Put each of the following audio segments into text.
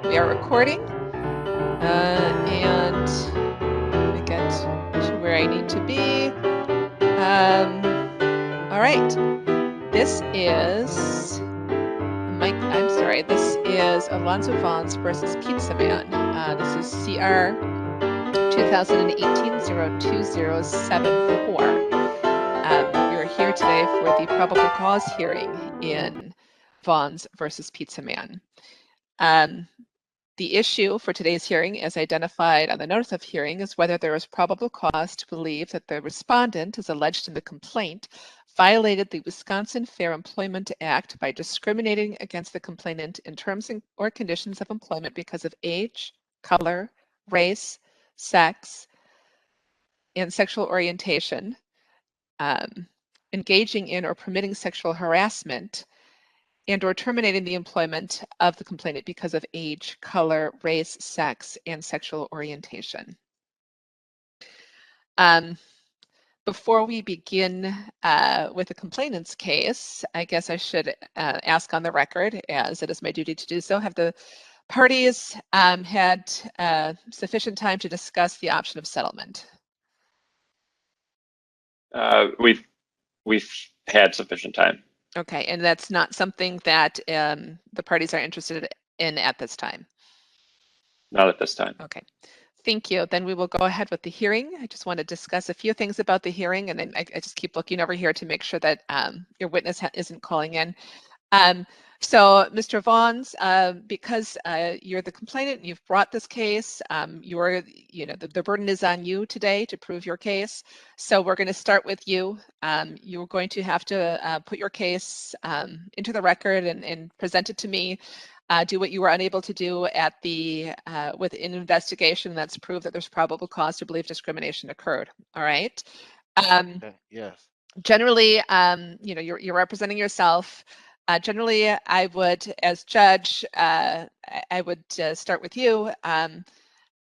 We are recording, and let me get to where I need to be. All right, this is this is Alonzo Vaughns versus Pizzaman. This is CR 2018-02074. We're here today for the probable cause hearing in Vaughns versus Pizzaman. The issue for today's hearing, as identified on the notice of hearing, is whether there is probable cause to believe that the respondent, as alleged in the complaint, violated the Wisconsin Fair Employment Act by discriminating against the complainant in terms or conditions of employment because of age, color, race, sex, and sexual orientation, engaging in or permitting sexual harassment, and or terminating the employment of the complainant because of age, color, race, sex, and sexual orientation. Before we begin with the complainant's case, I guess I should ask on the record, as it is my duty to do so, have the parties had sufficient time to discuss the option of settlement? We've had sufficient time. Okay, and that's not something that the parties are interested in at this time? Not at this time. Okay, thank you. Then we will go ahead with the hearing. I just want to discuss a few things about the hearing, and then I just keep looking over here to make sure that your witness isn't calling in. So, Mr. Vaughns, because you're the complainant and you've brought this case, the burden is on you today to prove your case. So we're going to start with you. You're going to have to put your case into the record and present it to me. Do what you were unable to do at with an investigation that's proved that there's probable cause to believe discrimination occurred. All right. Yes. Generally, you're representing yourself. Generally, I would, as judge, I would start with you.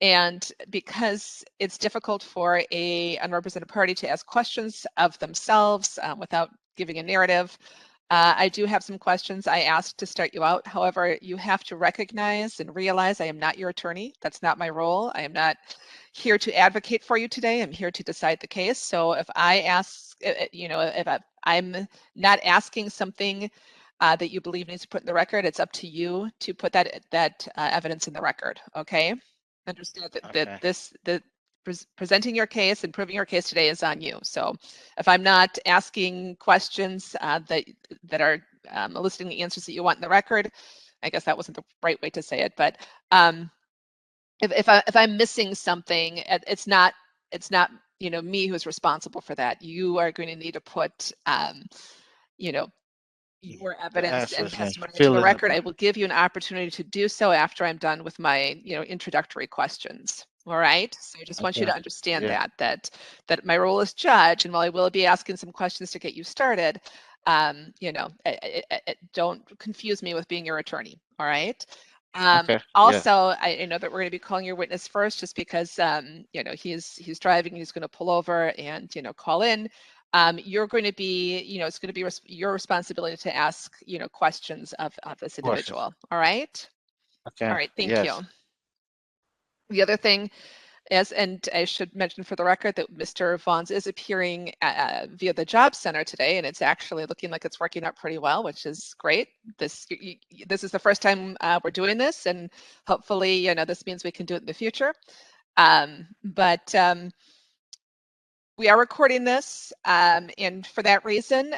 And because it's difficult for a unrepresented party to ask questions of themselves without giving a narrative, I do have some questions I asked to start you out. However, you have to recognize and realize I am not your attorney. That's not my role. I am not here to advocate for you today. I'm here to decide the case. So if I ask, I'm not asking something that you believe needs to put in the record, it's up to you to put that evidence in the record. Okay. Understand that presenting your case and proving your case today is on you. So if I'm not asking questions that are eliciting the answers that you want in the record, I guess that wasn't the right way to say it, but if I'm missing something, it's not me who's responsible for that. You are going to need to put your evidence and testimony into the record. I will give you an opportunity to do so after I'm done with my introductory questions. All right. So I just want you to understand that my role is judge, and while I will be asking some questions to get you started, don't confuse me with being your attorney. All right. Also, I know that we're going to be calling your witness first, just because he's driving, he's going to pull over and call in. You're going to be, it's going to be your responsibility to ask, questions of this individual. All right. Okay. All right. Thank you. The other thing is, and I should mention for the record that Mr. Vaughns is appearing via the job center today, and it's actually looking like it's working out pretty well, which is great. This is the first time we're doing this, and hopefully, this means we can do it in the future. We are recording this, and for that reason,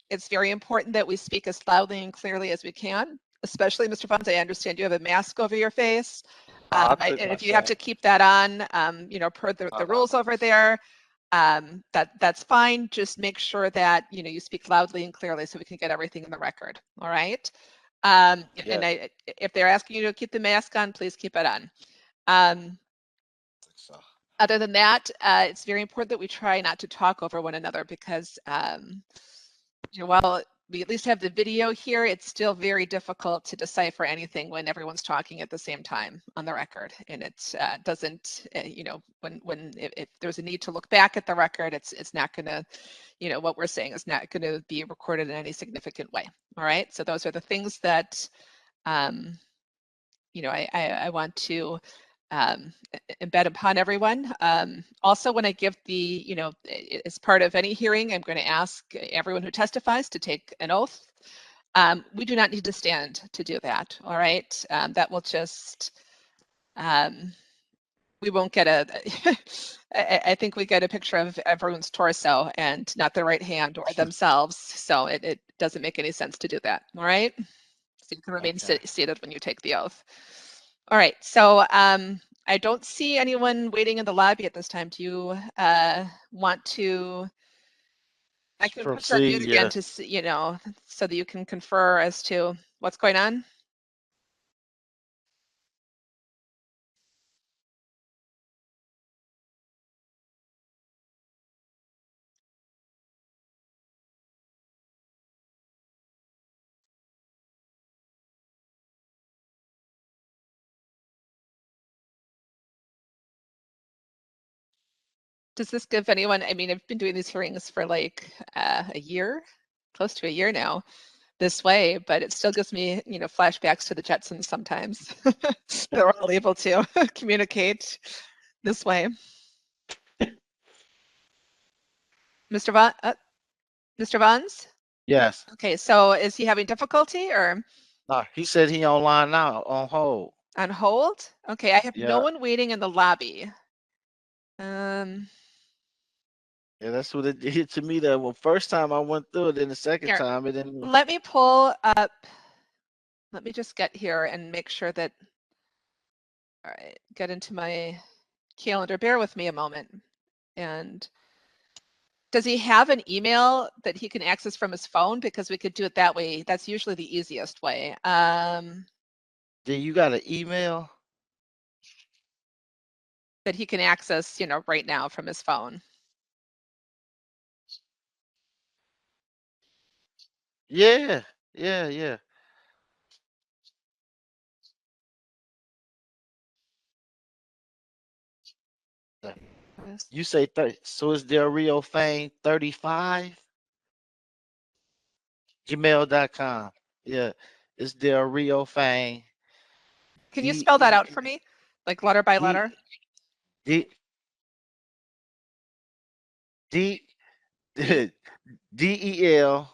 it's very important that we speak as loudly and clearly as we can, especially, Mr. Vaughns, I understand you have a mask over your face. And if you have to keep that on, per the rules over there, that's fine. Just make sure that, you speak loudly and clearly so we can get everything in the record. All right. And if they're asking you to keep the mask on, please keep it on. Other than that, it's very important that we try not to talk over one another, because while we at least have the video here, it's still very difficult to decipher anything when everyone's talking at the same time on the record. And it doesn't, if there's a need to look back at the record, it's not going to, what we're saying is not going to be recorded in any significant way. All right. So those are the things that I want to embed upon everyone. Also, when I give as part of any hearing, I'm going to ask everyone who testifies to take an oath. We do not need to stand to do that. All right. That will just, we won't get I think we get a picture of everyone's torso and not their right hand or themselves. So it doesn't make any sense to do that. All right. So you can remain seated when you take the oath. All right, so I don't see anyone waiting in the lobby at this time. Do you want to? I can put you on mute again to see, so that you can confer as to what's going on. Does this give anyone? I mean, I've been doing these hearings for like a year, close to a year now, this way, but it still gives me, flashbacks to the Jetsons sometimes. They're all able to communicate this way. Mr. Vaughns? Yes. Okay, so is he having difficulty or? No, he said he online now, on hold. On hold? Okay, I have no Yeah. one waiting in the lobby. Yeah, that's what it did to me. That first time I went through it, then the second Here, time it didn't. let me pull up. Let me just get here and make sure that. All right, get into my calendar. Bear with me a moment. And does he have an email that he can access from his phone? Because we could do it that way. That's usually the easiest way. Then you got an email that he can access, right now from his phone. Yeah, yeah, yeah. You say 30, so is there a real thing 35? Gmail.com. Yeah. Is there a real thing? Can you spell that out for me? Like letter by letter? D D D DELREO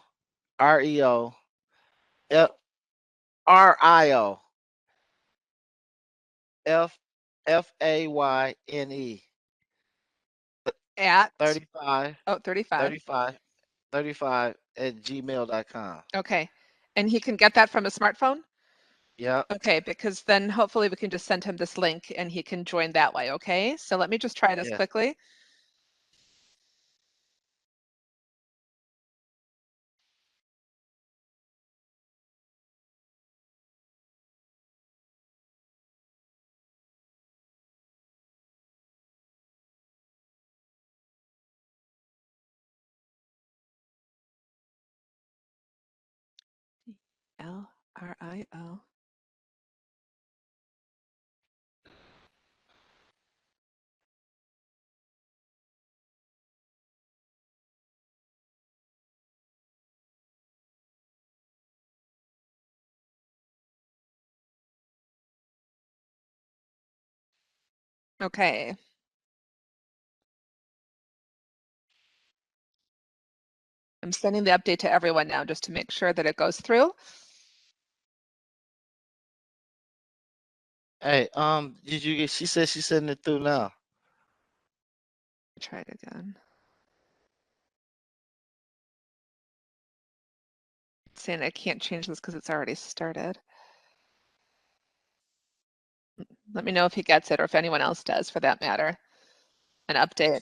FRIO FFAYNE at 35 35. 35 at gmail.com. Okay. And he can get that from a smartphone? Yeah. Okay, because then hopefully we can just send him this link and he can join that way, okay? So let me just try this quickly. LRIO. Okay. I'm sending the update to everyone now just to make sure that it goes through. Hey, did you get, she said she's sending it through now. Try it again. It's saying I can't change this because it's already started. Let me know if he gets it or if anyone else does for that matter. An update.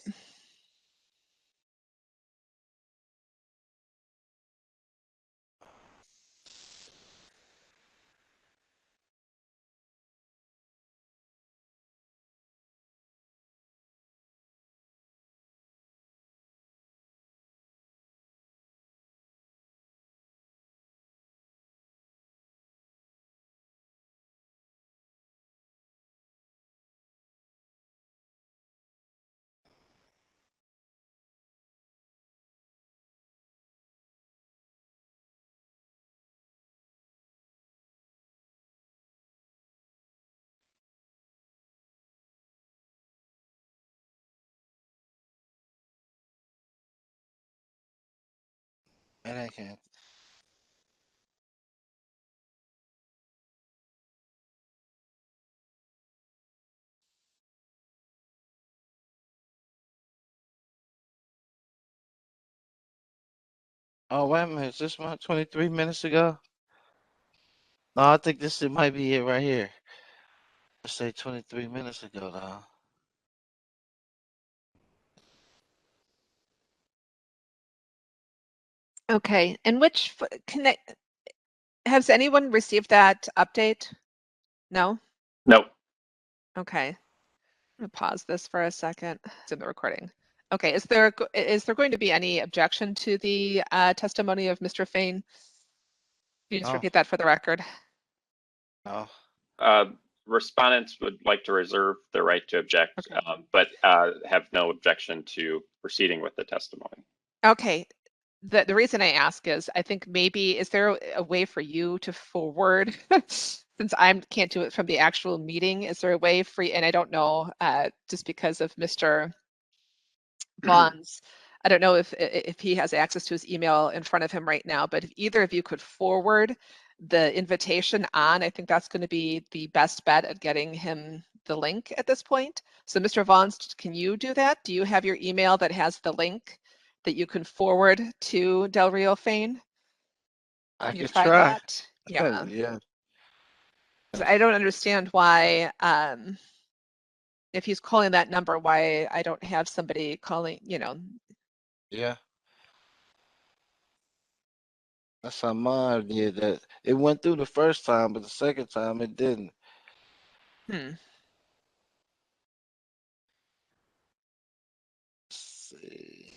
And I can't. Oh, wait a minute. Is this my 23 minutes ago? No, I think it might be it right here. Let's say 23 minutes ago, though. Okay, and has anyone received that update? No? Nope. Okay. I'm gonna pause this for a second. It's in the recording. Okay, is there going to be any objection to the testimony of Mr. Fain? Can you just No. repeat that for the record? No. Respondents would like to reserve the right to object, Okay. but have no objection to proceeding with the testimony. Okay. The reason I ask is I think maybe is there a way for you to forward since I can't do it from the actual meeting, is there a way for you, and I don't know, just because of Mr. Vaughns, I don't know if he has access to his email in front of him right now, but if either of you could forward the invitation on, I think that's going to be the best bet at getting him the link at this point. So Mr. Vaughns, can you do that? Do you have your email that has the link that you can forward to Del Rio Fain? I Can you could try try. that? Yeah. Yeah. 'Cause I don't understand why, if he's calling that number, why I don't have somebody calling, Yeah. That's how mine did that. It went through the first time, but the second time it didn't. hmm. Let's see.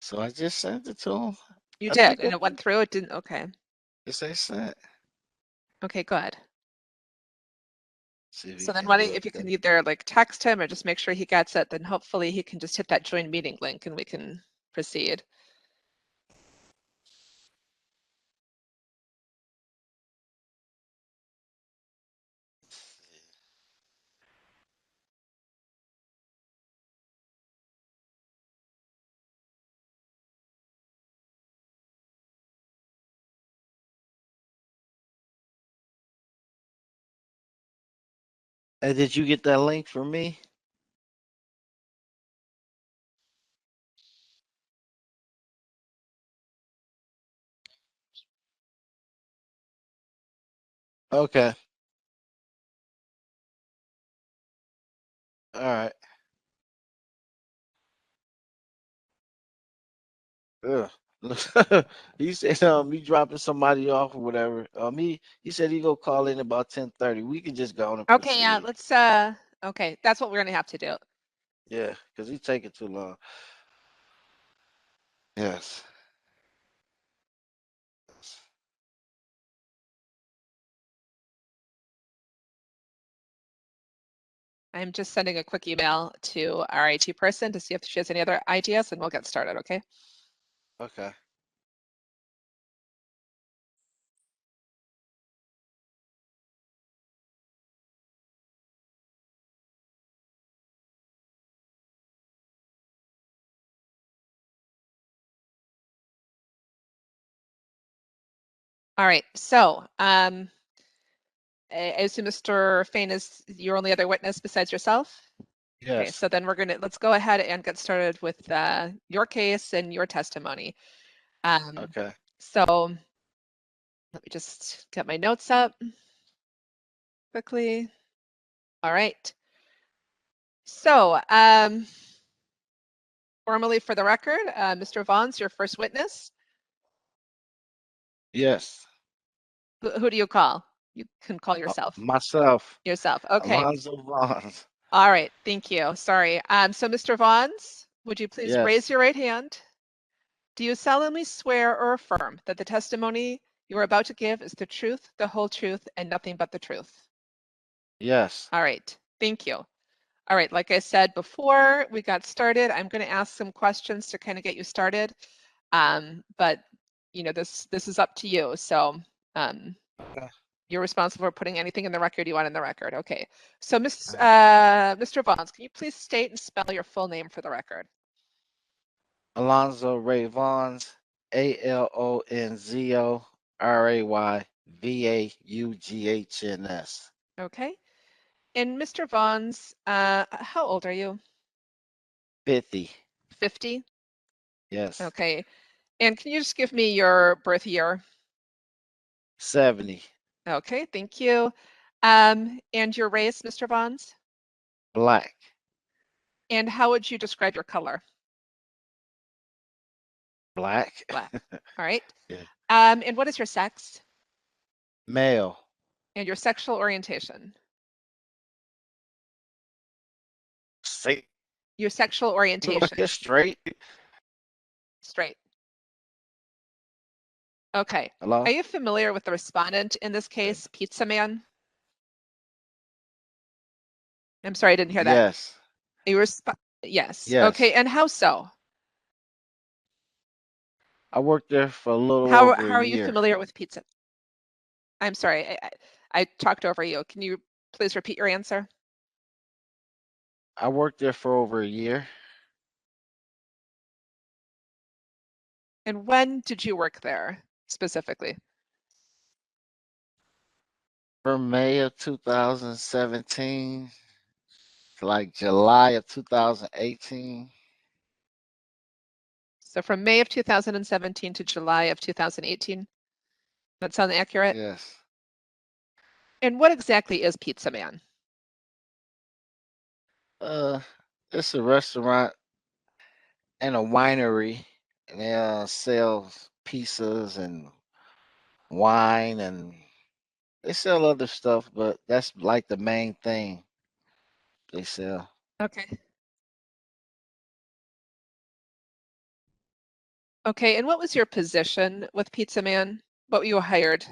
So I just sent it to him. You I did, think and it went through. It didn't. Okay. it say sent. Okay, good. See if he So then can do if you it. can either like text him or just make sure he gets it, then hopefully he can just hit that join meeting link and we can proceed. And did you get that link from me? Okay. All right. Ugh. He said he dropping somebody off or whatever. He said he go call in about 10:30. We can just go on and Okay, yeah, proceed. let's okay, that's what we're gonna have to do. Yeah, because he's taking too long. Yes. I'm just sending a quick email to our IT person to see if she has any other ideas and we'll get started, okay? Okay. All right, so I assume Mr. Fain is your only other witness besides yourself? Okay, Yes. so then let's go ahead and get started with your case and your testimony. Okay. So let me just get my notes up quickly. All right. So formally for the record, Mr. Vaughns, your first witness. Yes. Who do you call? You can call yourself. Myself. Yourself. Okay. Alonzo Vaughns. All right. Thank you. Sorry. So Mr. Vaughns, would you please Yes. raise your right hand? Do you solemnly swear or affirm that the testimony you are about to give is the truth, the whole truth, and nothing but the truth? Yes. All right. Thank you. All right. Like I said before we got started, I'm going to ask some questions to kind of get you started. But you know, this is up to you. So Okay. you're responsible for putting anything in the record you want in the record. Okay. So Mr. Vaughns, can you please state and spell your full name for the record? Alonzo Ray Vaughns. ALONZO RAYVAUGHNS. Okay. And Mr. Vaughns, how old are you? 50. 50? Yes. Okay. And can you just give me your birth year? 70. Okay, thank you. And your race, Mr. Vaughns? Black. And how would you describe your color? Black. Black. All right. Yeah. And what is your sex? Male. And your sexual orientation? Say Your sexual orientation? straight. Straight. Okay. Hello? Are you familiar with the respondent in this case, Pizzaman? I'm sorry, I didn't hear that. Yes. Yes. Yes. Okay. And how so? I worked there for a little How over a are you year. familiar with pizza? I'm sorry, I talked over you. Can you please repeat your answer? I worked there for over a year. And when did you work there specifically? From May of 2017 to like July of 2018. So from May of 2017 to July of 2018. That sound accurate? Yes. And what exactly is Pizzaman? Uh, it's a restaurant and a winery, and they sell pizzas and wine, and they sell other stuff, but that's like the main thing they sell. Okay. Okay, and what was your position with Pizzaman? What were you hired?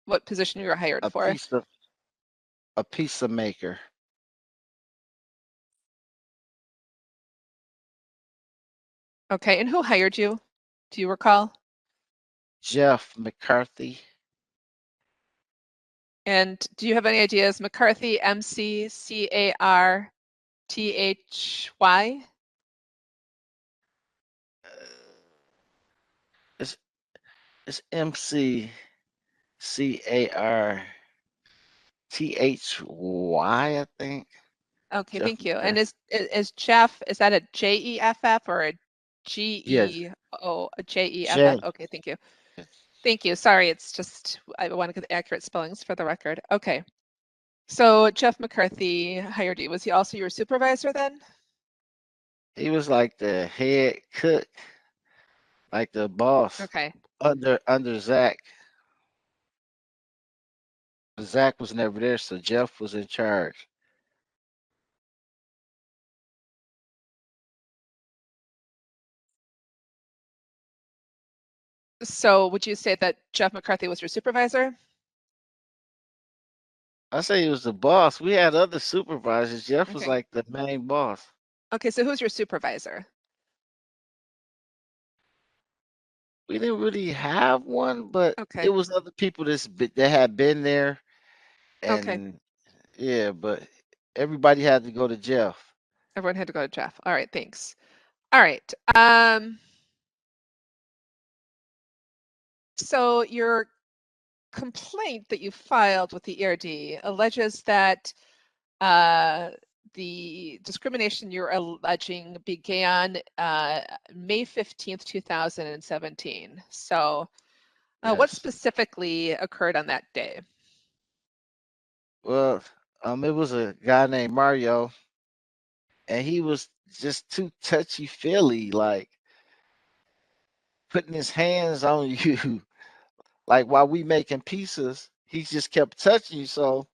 What position you were hired A for? pizza maker. Okay, and who hired you? Do you recall? Jeff McCarthy. And do you have any ideas? McCarthy, McCarthy? It's McCarthy, I think. Okay, Jeff thank you. And McCarthy. is Jeff, is that a Jeff or a Yes, GEO, a Jeff? Jeff. Okay, thank you. Thank you. Sorry, it's just, I want to get the accurate spellings for the record. Okay. So Jeff McCarthy hired you. Was he also your supervisor then? He was like the head cook, like the boss Okay. under Zach. Zach was never there, so Jeff was in charge. So would you say that Jeff McCarthy was your supervisor? I say he was the boss. We had other supervisors. Jeff was Okay. like the main boss. Okay, so who's your supervisor? We didn't really have one, but it Okay. was other people that had been there, Okay. and yeah, but everybody had to go to Jeff. Everyone had to go to Jeff. All right, thanks. All right. So your complaint that you filed with the ERD alleges that the discrimination you're alleging began May 15th, 2017. So what Yes. specifically occurred on that day? Well, it was a guy named Mario, and he was just too touchy feely, like putting his hands on you, like while we making pizzas. He just kept touching you, so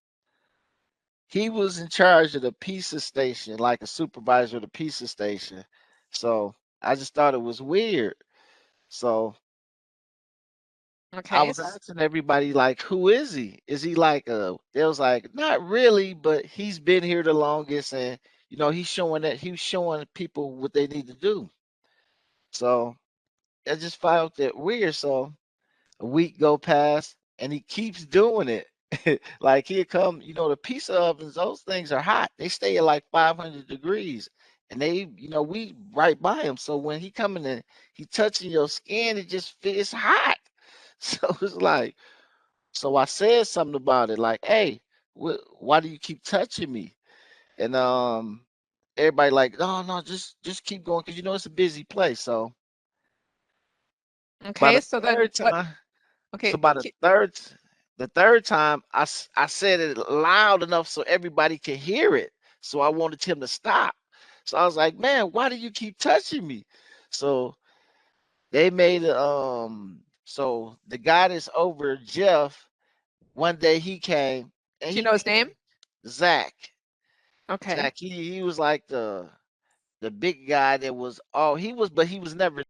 he was in charge of the pizza station, like a supervisor of the pizza station. So I just thought it was weird. So I Okay. was asking everybody, like, who is he? Is he like a? They was like, not really, but he's been here the longest, and he's showing people what they need to do. So I just found that weird. So a week go past, and he keeps doing it. Like he'll come, the pizza ovens, those things are hot. They stay at like 500 degrees, and we right by him. So when he coming in, he touching your skin, it's hot. So it's like. So I said something about it, like, "Hey, why do you keep touching me?" And everybody like, "No, no, just keep going, because it's a busy place." So by Okay. the So then third what? time, Okay. so by the third time, I said it loud enough so everybody could hear it. So I wanted him to stop. So I was like, "Man, why do you keep touching me?" So they made so the guy that's over Jeff, one day he came and Do you he know his name? Zach. Okay. Zach, he was like the big guy that was but he was never